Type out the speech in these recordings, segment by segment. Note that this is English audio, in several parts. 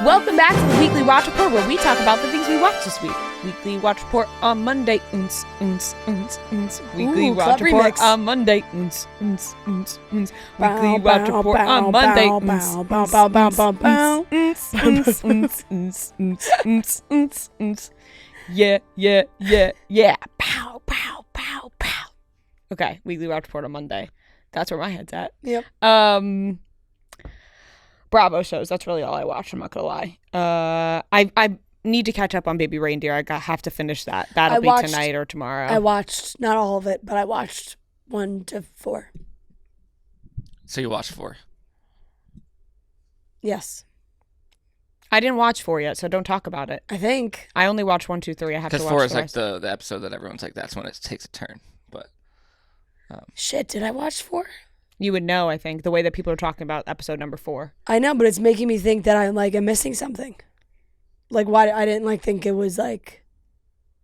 Welcome back to the Weekly Watch Report, where we talk about the things we watched this week. Weekly Watch Report on Monday. Weekly Watch Report remix. on Monday. Weekly Watch Report on Monday. Yeah. Pow, pow, pow, pow. Okay, Weekly Watch Report on Monday. That's where my head's at. Yep. Bravo shows. That's really all I watch. I'm not gonna lie. I need to catch up on Baby Reindeer. Have to finish that. That'll be tonight or tomorrow. I watched not all of it, but I watched 1 to 4. So you watched 4? Yes. I didn't watch 4 yet, so don't talk about it. I think. I only watched 1, 2, 3. I have to watch 4 is the like rest. the episode that everyone's like, that's when it takes a turn. But Shit, did I watch 4? You would know, I think, the way that people are talking about episode number 4. I know, but it's making me think that I'm missing something. Like, why I didn't think it was like.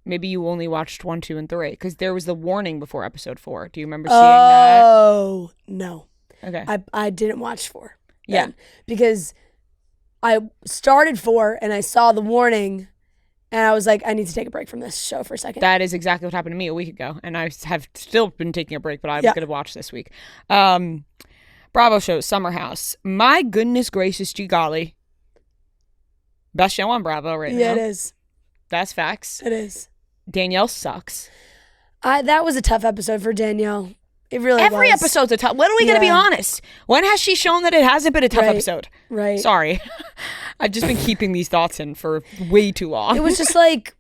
Maybe you only watched 1, 2, and 3 because there was the warning before episode 4. Do you remember seeing that? Oh no. Okay. I didn't watch 4. Yeah. Because I started 4 and I saw the warning, and I was like, I need to take a break from this show for a second. That is exactly what happened to me a week ago, and I have still been taking a break, but I'm going to watch this week. Bravo shows, Summer House. My goodness gracious, gee golly. Best show on Bravo right now. Yeah, it is. That's facts. It is. Danielle Sucks. That was a tough episode for Danielle. It really Every was. episode's a tough. When are we going to be honest? When has she shown that it hasn't been a tough episode? Right. Sorry. I've just been keeping these thoughts in for way too long. It was just like,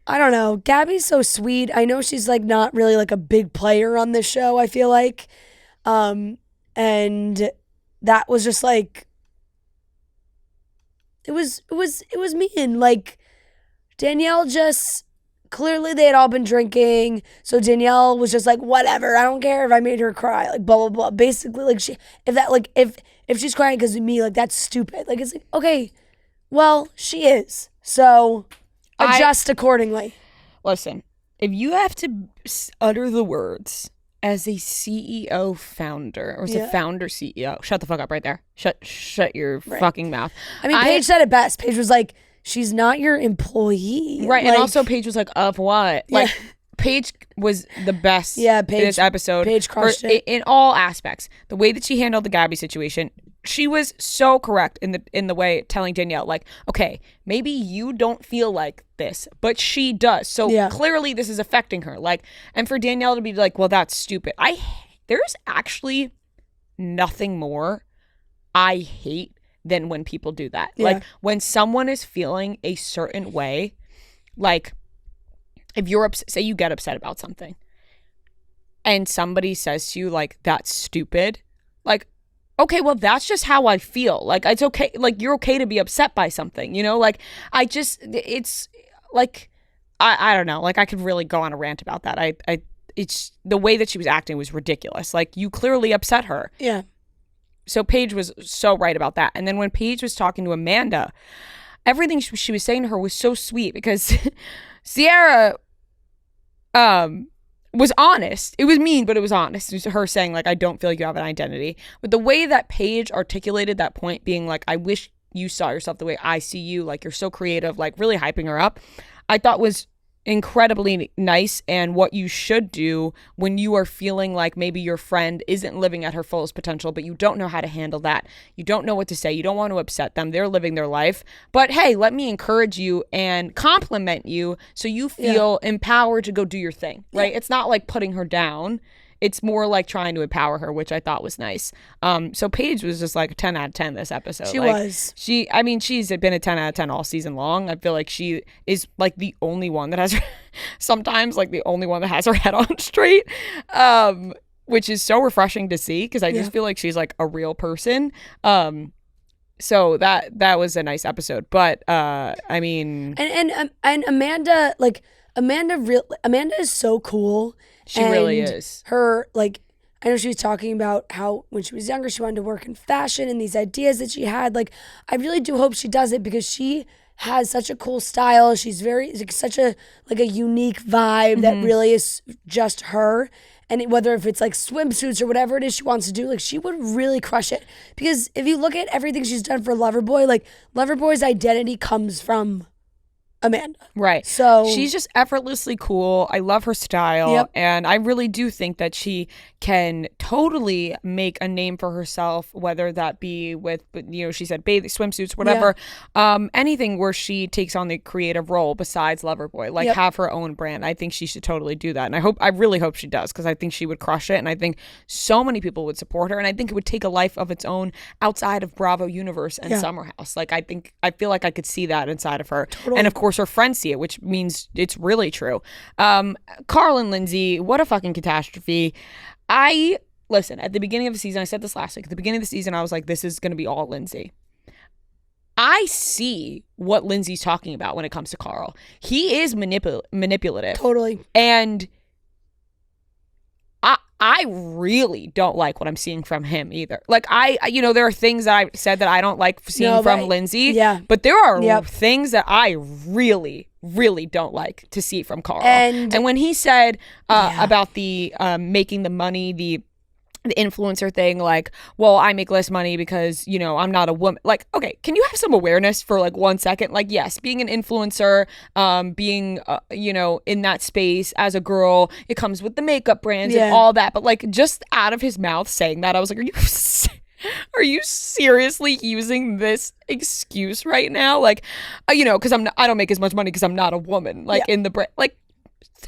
I don't know. Gabby's so sweet. I know she's not really a big player on this show, I feel like. And that was just it was mean. Danielle just, clearly they had all been drinking. So Danielle was just whatever. I don't care if I made her cry. Blah, blah, blah. Basically, if she's crying because of me, that's stupid. It's okay, well, she is. So adjust accordingly. Listen, if you have to utter the words as a CEO founder, or as a founder CEO, shut the fuck up right there. Shut your fucking mouth. I mean, Paige said it best. Paige was like, she's not your employee. Right, and also Paige was like, of what? Yeah. Paige was the best Paige, in this episode. Paige crushed it. In all aspects. The way that she handled the Gabby situation, she was so correct in the way telling Danielle, okay, maybe you don't feel like this, but she does. So clearly this is affecting her. And for Danielle to be well, that's stupid. There's actually nothing more I hate than when people do that. Yeah. When someone is feeling a certain way, if you're upset, say you get upset about something and somebody says to you, that's stupid, okay, well, that's just how I feel. It's okay. You're okay to be upset by something, I don't know. I could really go on a rant about that. It's the way that she was acting was ridiculous. You clearly upset her. Yeah. So Paige was so right about that. And then when Paige was talking to Amanda, everything she was saying to her was so sweet because Sierra was honest. It was mean, but it was honest. It was her saying, I don't feel like you have an identity. But the way that Paige articulated that point, being I wish you saw yourself the way I see you, you're so creative, really hyping her up, I thought was incredibly nice, and what you should do when you are feeling like maybe your friend isn't living at her fullest potential, but you don't know how to handle that. You don't know what to say. You don't want to upset them. They're living their life. But hey, let me encourage you and compliment you so you feel empowered to go do your thing, right? It's not putting her down. It's more trying to empower her, which I thought was nice. So Paige was just a 10 out of 10 this episode. She was. She's been a 10 out of 10 all season long. I feel like she is the only one that has sometimes the only one that has her head on straight, which is so refreshing to see because I just feel like she's a real person. So that was a nice episode. But I mean, and Amanda, Amanda is so cool. She really is. Her, I know she was talking about how when she was younger, she wanted to work in fashion and these ideas that she had. I really do hope she does it because she has such a cool style. She's very, such a unique vibe that really is just her. and whether if it's like swimsuits or whatever it is she wants to do, like she would really crush it. Because if you look at everything she's done for Loverboy, like Loverboy's identity comes from Amanda. Right. So she's just effortlessly cool. I love her style. Yep. And I really do think that she can totally make a name for herself, whether that be with, she said bathing swimsuits, whatever, anything where she takes on the creative role besides Loverboy, like have her own brand. I think she should totally do that. And I really hope she does, because I think she would crush it. And I think so many people would support her. And I think it would take a life of its own outside of Bravo Universe and Summer House. Like, I feel like I could see that inside of her. Totally. And of course, her friends see it, which means it's really true. Carl and Lindsay, what a fucking catastrophe. Listen, at the beginning of the season, I said this last week, at the beginning of the season, I was like, this is going to be all Lindsay. I see what Lindsay's talking about when it comes to Carl. He is manipulative. Totally. And I really don't like what I'm seeing from him either. Like, there are things that I said that I don't like seeing from Lindsay. Yeah. But there are things that I really, really don't like to see from Carl. And when he said about the making the money, the influencer thing, like, well, I make less money because, I'm not a woman. Like, okay, can you have some awareness for like 1 second? Like, yes, being an influencer, being, in that space as a girl, it comes with the makeup brands and all that. But like, just out of his mouth saying that, I was like, are you seriously using this excuse right now? Like, because I don't make as much money because I'm not a woman, like in the brand. Like,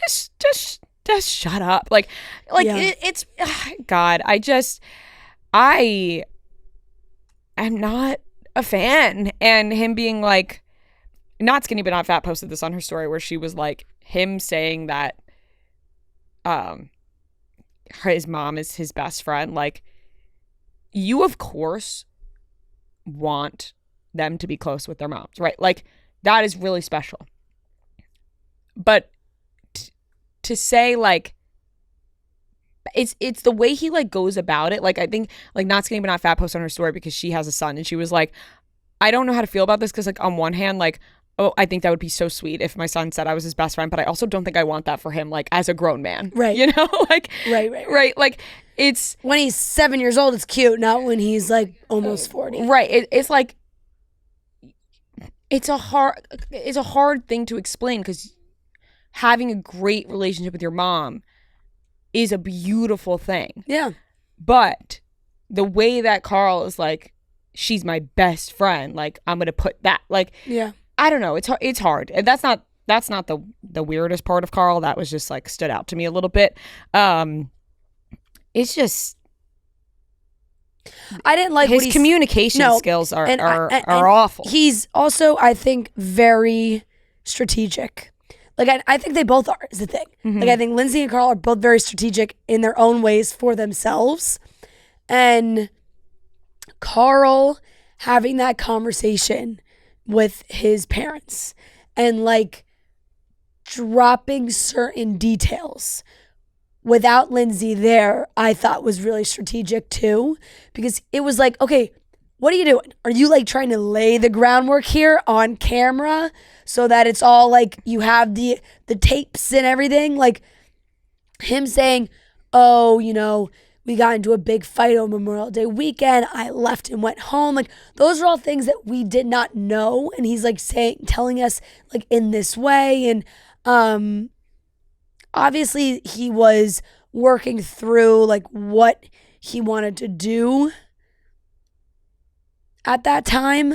just shut up. Like it's God, I'm not a fan. And him being like, not skinny but not fat, posted this on her story where she was like, him saying that his mom is his best friend. Like, you of course want them to be close with their moms, right? Like, that is really special. But to say, like, it's the way he like goes about it. Like, I think like not skinny but not fat posted on her story because she has a son, and she was like, I don't know how to feel about this, because like on one hand, like, oh, I think that would be so sweet if my son said I was his best friend, but I also don't think I want that for him, like, as a grown man, right? Like, right. Like, it's when he's 7 years old, it's cute, not when he's like almost 40, right? It's like, it's a hard thing to explain, because having a great relationship with your mom is a beautiful thing. Yeah. But the way that Carl is like, she's my best friend, like, I'm going to put that, like, I don't know. It's hard. And that's not the weirdest part of Carl. That was just like stood out to me a little bit. It's just, I didn't like his communication skills are awful. He's also, I think, very strategic. Like, I think they both are, is the thing. Mm-hmm. Like, I think Lindsay and Carl are both very strategic in their own ways for themselves. And Carl having that conversation with his parents and, like, dropping certain details without Lindsay there, I thought was really strategic too. Because it was like, okay, what are you doing? Are you like trying to lay the groundwork here on camera so that it's all like you have the tapes and everything? Like, him saying, oh, we got into a big fight on Memorial Day weekend. I left and went home. Like, those are all things that we did not know. And he's like telling us like in this way. And obviously he was working through like what he wanted to do at that time,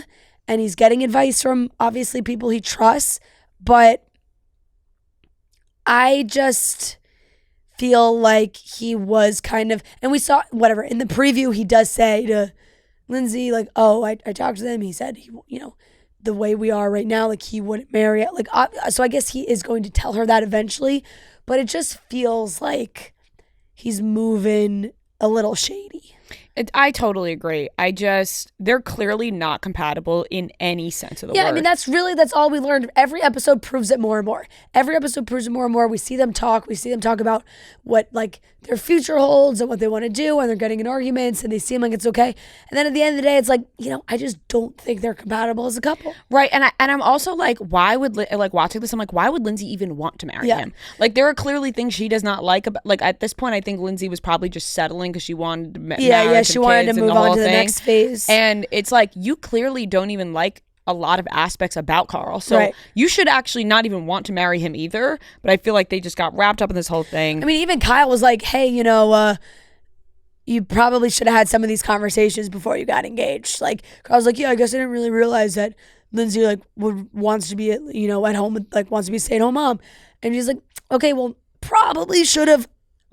and he's getting advice from obviously people he trusts, but I just feel like he was kind of, and we saw whatever in the preview, he does say to Lindsay like, oh, I talked to them, he said he, the way we are right now, like, he wouldn't marry it, like, so I guess he is going to tell her that eventually, but it just feels like he's moving a little shady. I totally agree. They're clearly not compatible in any sense of the word. Yeah, I mean, that's all we learned. Every episode proves it more and more. Every episode proves it more and more. We see them talk. We see them talk about what, like, their future holds and what they want to do, and they're getting in arguments, and they seem like it's okay. And then at the end of the day, it's like, I just don't think they're compatible as a couple. Right, and I'm also like, why would, like, watching this, I'm like, why would Lindsay even want to marry him? Like, there are clearly things she does not like about, like, at this point, I think Lindsay was probably just settling because she wanted to marry she wanted to move on to the next phase. And it's like, you clearly don't even like a lot of aspects about Carl. So you should actually not even want to marry him either. But I feel like they just got wrapped up in this whole thing. I mean, even Kyle was like, hey, you probably should have had some of these conversations before you got engaged. Like, Carl's like, yeah, I guess I didn't really realize that Lindsay, like, wants to be, at home, like, wants to be a stay-at-home mom. And she's like, okay, well,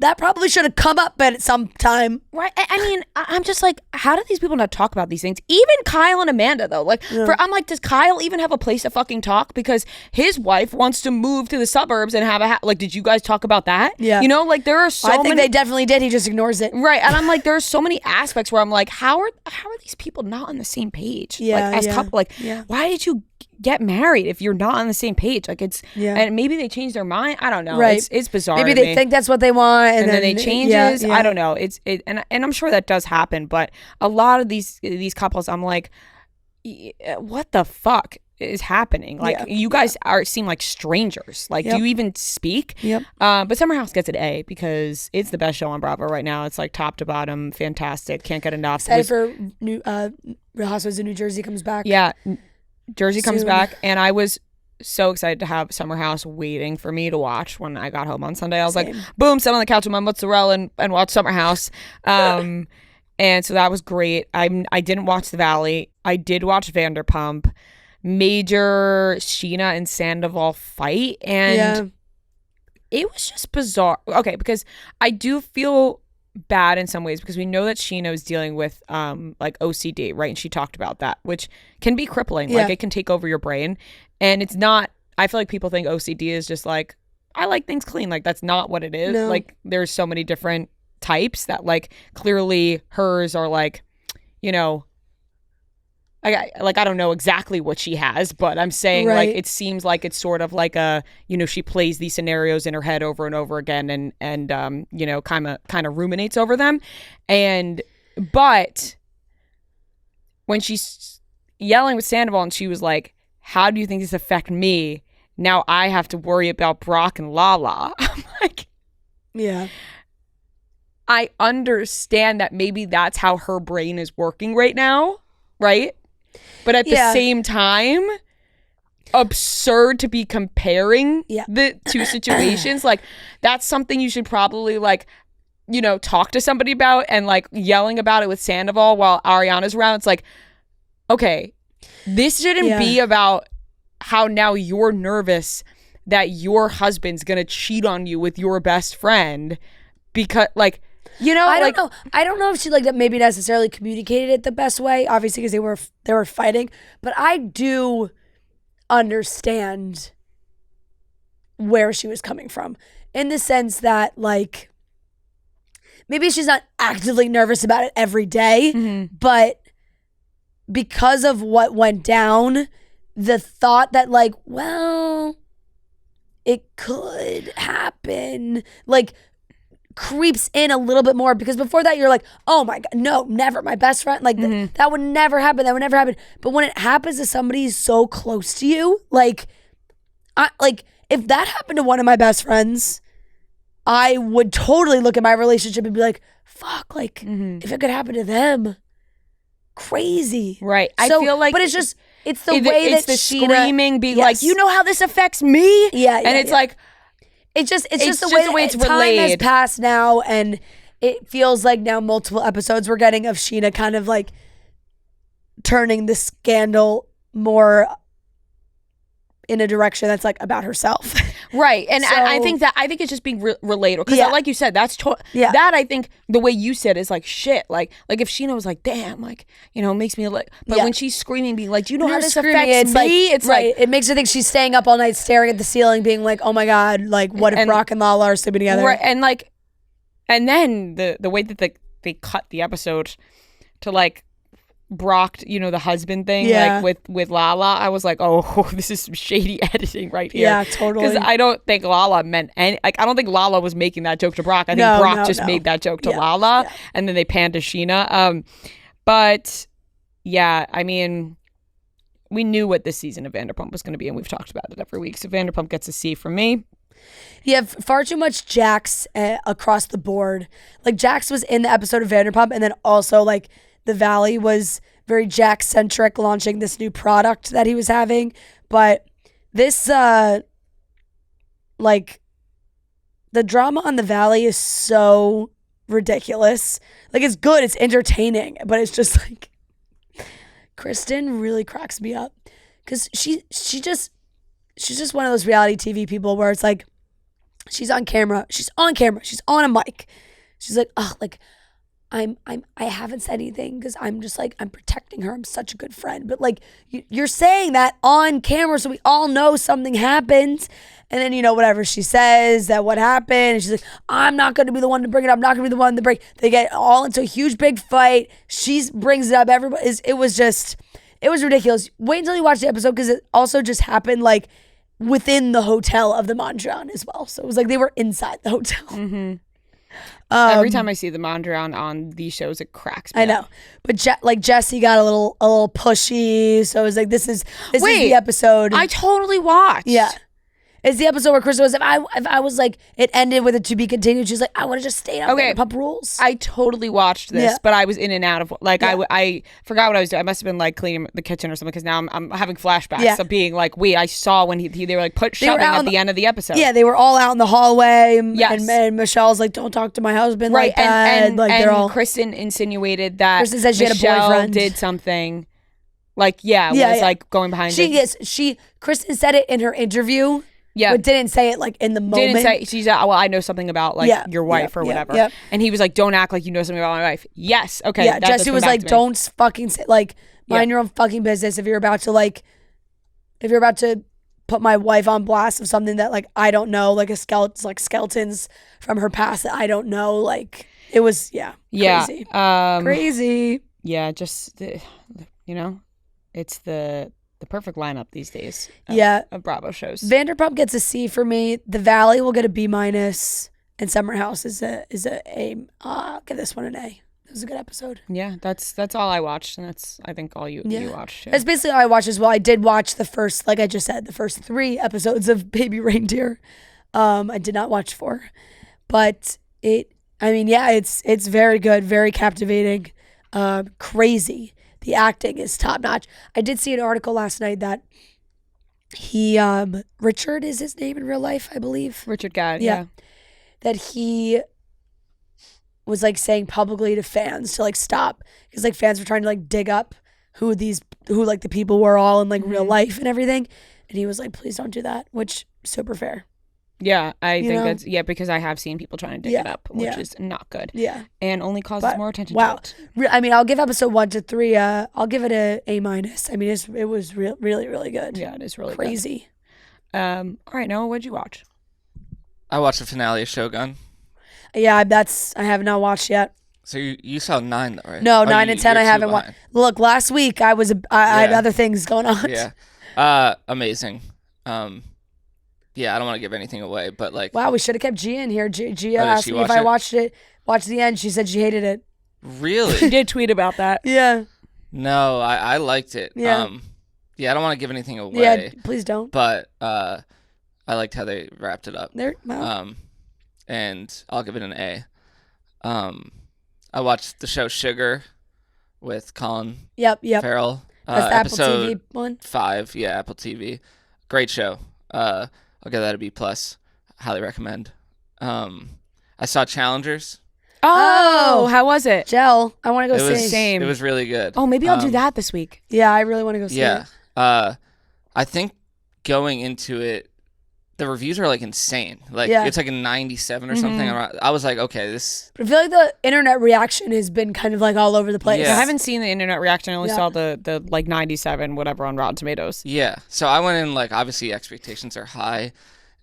that probably should have come up at some time. Right. I mean, I'm just like, how do these people not talk about these things? Even Kyle and Amanda, though. Like, I'm like, does Kyle even have a place to fucking talk? Because his wife wants to move to the suburbs and have a like, did you guys talk about that? Yeah. Like, there are so many. I think they definitely did. He just ignores it. Right. And I'm like, there are so many aspects where I'm like, how are these people not on the same page? Yeah. Like, as couple, like, why did you get married if you're not on the same page? Like, it's and maybe they changed their mind. I don't know. Right. It's bizarre. Maybe they think that's what they want, and then they changes. Yeah. I don't know. And I'm sure that does happen, but a lot of these couples, I'm like, what the fuck is happening? Like, you guys seem like strangers. Like, do you even speak? Yep. But Summer House gets an A because it's the best show on Bravo right now. It's like top to bottom, fantastic. Can't get enough. Excited for Real Housewives of New Jersey comes back. Yeah. Jersey comes back, and I was so excited to have Summer House waiting for me to watch when I got home on Sunday. I was like, boom, sit on the couch with my mozzarella and watch Summer House. And so that was great. I didn't watch The Valley. I did watch Vanderpump. Major Sheena and Sandoval fight, and it was just bizarre. Okay, because I do feel bad in some ways because we know that Sheena is dealing with like OCD, right? And she talked about that, which can be crippling. Like, it can take over your brain, and it's not. I feel like people think OCD is just like, I like things clean. Like, that's not what it is. No. Like, there's so many different types that, like, clearly hers are like, I don't know exactly what she has, but I'm saying like, it seems like it's sort of like a, she plays these scenarios in her head over and over again, and kind of ruminates over them. But when she's yelling with Sandoval and she was like, how do you think this affect me? Now I have to worry about Brock and Lala. I'm like, yeah. I understand that maybe that's how her brain is working right now, right? But at the same time, absurd to be comparing the two situations. Like, that's something you should probably, like, talk to somebody about, and, like, yelling about it with Sandoval while Ariana's around. It's like, okay, this shouldn't be about how now you're nervous that your husband's gonna cheat on you with your best friend because, like, I don't know. I don't know if she, like, maybe necessarily communicated it the best way, obviously, because they were fighting. But I do understand where she was coming from, in the sense that, like, maybe she's not actively nervous about it every day, but because of what went down, the thought that, like, well, it could happen, like, creeps in a little bit more, because before that you're like, oh my God, no, never, my best friend, like, that would never happen, but when it happens to somebody so close to you, like, if that happened to one of my best friends, I would totally look at my relationship and be like, fuck, like, if it could happen to them, crazy, right? I feel like, but it's just, it's the way that the Sheena, screaming, being like, you know how this affects me, and it's like, It's just the way it's relayed. Time has passed now, and it feels like now multiple episodes we're getting of Sheena kind of, like, turning the scandal more in a direction that's, like, about herself. Right. And So- I think it's just being relayed. Because like you said, that's that, I think the way you said is like, shit. Like if Sheena was like, damn, like, it makes me like, but when she's screaming, being like, do you know how this affects me? It's like, it makes her think she's staying up all night staring at the ceiling, being like, oh my God, like, what if Brock and Lala are sleeping together? Right. And like, and then the way that they cut the episode to like Brock, the husband thing, Yeah. like with Lala. I was like, oh, this is some shady editing right here. Yeah, totally. Because I don't think Lala meant any. Like, I don't think Lala was making that joke to Brock. I think No, Brock no, just no. made that joke to Yeah, Lala, yeah. and then they panned to Sheena. But yeah, I mean, we knew what this season of Vanderpump was going to be, and we've talked about it every week. So Vanderpump gets a C from me. You have far too much Jax across the board. Like, Jax was in the episode of Vanderpump, and then also, like, the Valley was very Jax-centric, launching this new product that he was having. But this, like, the drama on the Valley is so ridiculous. Like, it's good, it's entertaining, but it's just, like, Kristen really cracks me up. Because she's just one of those reality TV people where it's like, she's on camera, she's on a mic. She's like, oh, like, I haven't said anything because I'm just like, I'm protecting her. I'm such a good friend. But like, you're saying that on camera so we all know something happened. And then, whatever she says, that what happened. And she's like, I'm not going to be the one to bring it up. I'm not going to be the one to break. They get all into a huge big fight. She brings it up. Everybody, it was ridiculous. Wait until you watch the episode because it also just happened like within the hotel of the Mondrian as well. So it was like they were inside the hotel. Mm-hmm. Every time I see the Mondrian on these shows, it cracks me I know, up. but Jesse got a little pushy, so it was like this is the episode. I totally watched. Yeah, it's the episode where Krista was. If I was like, it ended with a to be continued. She's like, I would have just stayed on Vanderpump Rules. I totally watched this, Yeah. but I was in and out of like Yeah. I forgot what I was doing. I must have been like cleaning the kitchen or something because now I'm having flashbacks Yeah. of being like, wait, I saw when they were like shouting at the end of the episode. Yeah, they were all out in the hallway. Yes. and Michelle's like, don't talk to my husband right. like that. And like they're all. Kristen insinuated that Kristen said she had a Michelle boyfriend. did something. Like was like going behind it. Kristen said it in her interview. Yeah. But didn't say it like in the moment. Didn't say she's well, I know something about like your wife or whatever. Yeah. And he was like, don't act like you know something about my wife. Yes. Okay. Yeah, that does Jesse come was back like, to me. don't fucking say, like, mind your own fucking business if you're about to put my wife on blast of something that like I don't know, like skeletons from her past that I don't know. Like, it was crazy. Crazy. Yeah, just it's the perfect lineup these days. Of Bravo shows. Vanderpump gets a C for me. The Valley will get a B minus, and Summer House is a A. I'll give this one an A. It was a good episode. Yeah, that's all I watched, and that's I think all you watched too. That's basically all I watched as well. I did watch the first, like I just said, the first 3 episodes of Baby Reindeer. I did not watch 4, but it's very good, very captivating, crazy. The acting is top notch. I did see an article last night that he, Richard is his name in real life, I believe. Richard Gadd, Yeah. That he was like saying publicly to fans to like stop because like fans were trying to like dig up who like the people were all in like real life and everything. And he was like, please don't do that, which super fair. Yeah, I think that's because I have seen people trying to dig it up, which is not good. Yeah. And only causes more attention Wow. to it. I'll give episode 1 to 3. I'll give it a A minus. I mean, it was really, really good. Yeah, it is really crazy. Good. All right, Noah, what'd you watch? I watched the finale of Shogun. Yeah, I have not watched yet. So you saw 9 though, right? No, 9 and 10 I you're 2 haven't watched. behind. Look, last week I had other things going on. Yeah. Amazing. Yeah, I don't want to give anything away, but like, Wow, we should have kept Gia in here. Gia asked she me if watch I it? watched the end. She said she hated it. really? She did tweet about that. Yeah. No, I liked it. Yeah. Yeah, I don't want to give anything away. Yeah, please don't. But I liked how they wrapped it up. Well. And I'll give it an A. I watched the show Sugar with Colin Yep. Farrell. That's the Apple episode TV one. 5, yeah, Apple TV. Great show. I'll give that a B+. Highly recommend. I saw Challengers. Oh, how was it? Gel. I want to go see. Same. It was really good. Oh, maybe I'll do that this week. Yeah, I really want to go see Yeah. it. I think going into it, the reviews are like insane. Like Yeah. it's like a 97 or something. I was like, okay, this. But I feel like the internet reaction has been kind of like all over the place. Yeah. I haven't seen the internet reaction. I only Yeah. saw the like 97 whatever on Rotten Tomatoes. Yeah. So I went in like obviously expectations are high,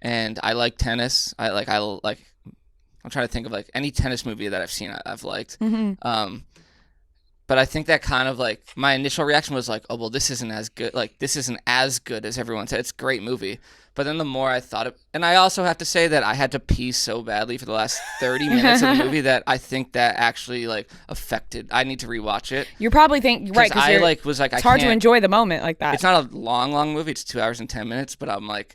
and I like tennis. I like I'm trying to think of like any tennis movie that I've seen I've liked. Mm-hmm. But I think that kind of like my initial reaction was like, oh, well, this isn't as good. Like, this isn't as good as everyone said. It's a great movie. But then the more I thought of, and I also have to say that I had to pee so badly for the last 30 minutes of the movie that I think that actually like affected. I need to rewatch it. You're probably thinking, right, because I like was like, it's hard to enjoy the moment like that. It's not a long movie. It's 2 hours and 10 minutes. But I'm like,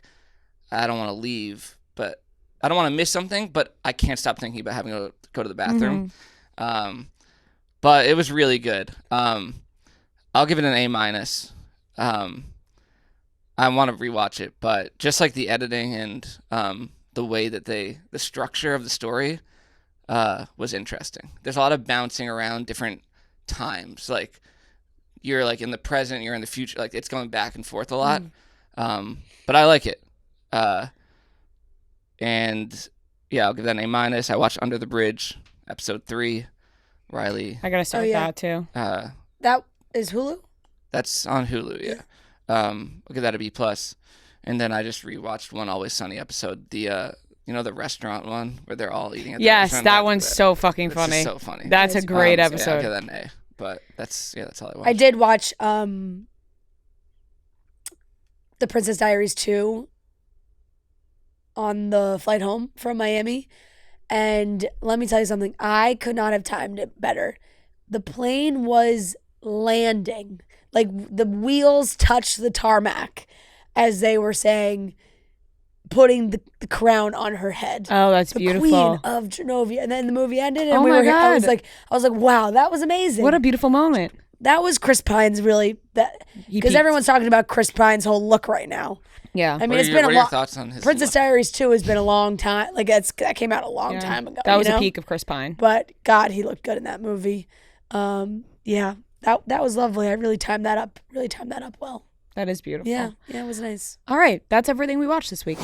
I don't want to leave, but I don't want to miss something. But I can't stop thinking about having to go to the bathroom. Mm-hmm. But it was really good. I'll give it an A-. I want to rewatch it, but just like the editing and the way that the structure of the story was interesting. There's a lot of bouncing around different times. Like you're like in the present, you're in the future. Like it's going back and forth a lot. But I like it. And yeah, I'll give that an A-. I watched Under the Bridge, episode 3. Riley. I gotta start that too. That is Hulu? That's on Hulu, yeah. I'll give that a B+. And then I just rewatched One Always Sunny episode, the the restaurant one where they're all eating at the restaurant. That one's so fucking funny. It's so funny. That's a great episode. Yeah, I'll give that an A. But that's all I watched. I did watch The Princess Diaries 2 on the flight home from Miami. And let me tell you something. I could not have timed it better. The plane was landing. Like, the wheels touched the tarmac as they were saying, putting the crown on her head. Oh, that's beautiful. The Queen of Genovia. And then the movie ended, and God. I was like, wow, that was amazing. What a beautiful moment. That was Chris Pine's really, because everyone's talking about Chris Pine's whole look right now. Yeah. I mean, it's been a long. Thoughts on his Princess look? Diaries 2 has been a long time. Like that came out a long time ago. That was a peak of Chris Pine. But God, he looked good in that movie. Yeah, that was lovely. I really timed that up. Well. That is beautiful. Yeah, it was nice. All right, that's everything we watched this week.